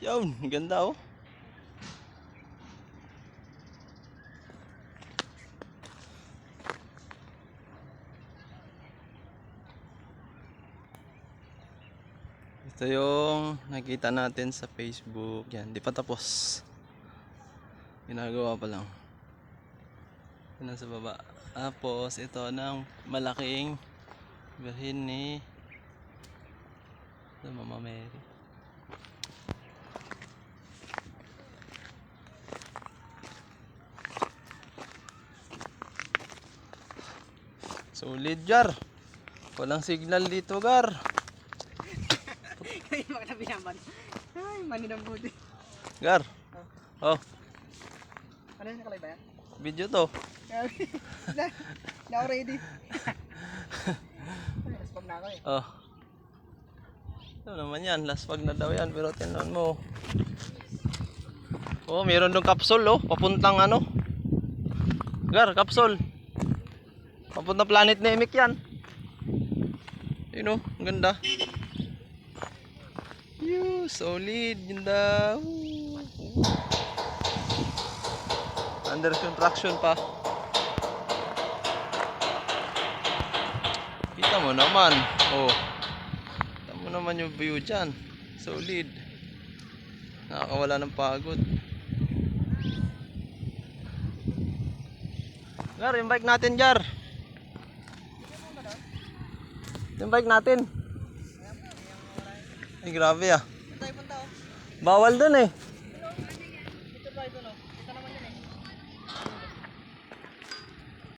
Yun, ganda oh. Ito yung nakita natin sa Facebook. Yan, di pa tapos. Ginagawa pa lang. Yan sa baba. Tapos ito ng malaking Birhen ni Mama Mary. Solid jar. Walang signal dito, Gar. Ay, makatabi naman. Ay, mani ng buti. Gar. Oh, Ano yung nakalay ba yan? video to. Na ready. Ay, respond na ako eh. Oh. Ano naman yan, last pag na daw yan, pero tinan mo. Oh, meron dong kapsul oh, papuntang ano. Gar, kapsul. Papuntang Planet Namek yan. Yun oh, ang ganda. Solid, ganda. Under construction pa. Kita mo naman. Oh. Kita mo naman yung view dyan. Solid. Nakakawala ng pagod. Gar, yung bike natin, Jar. Yung bike natin. Ay, grabe ah. Punta oh. Bawal dun eh.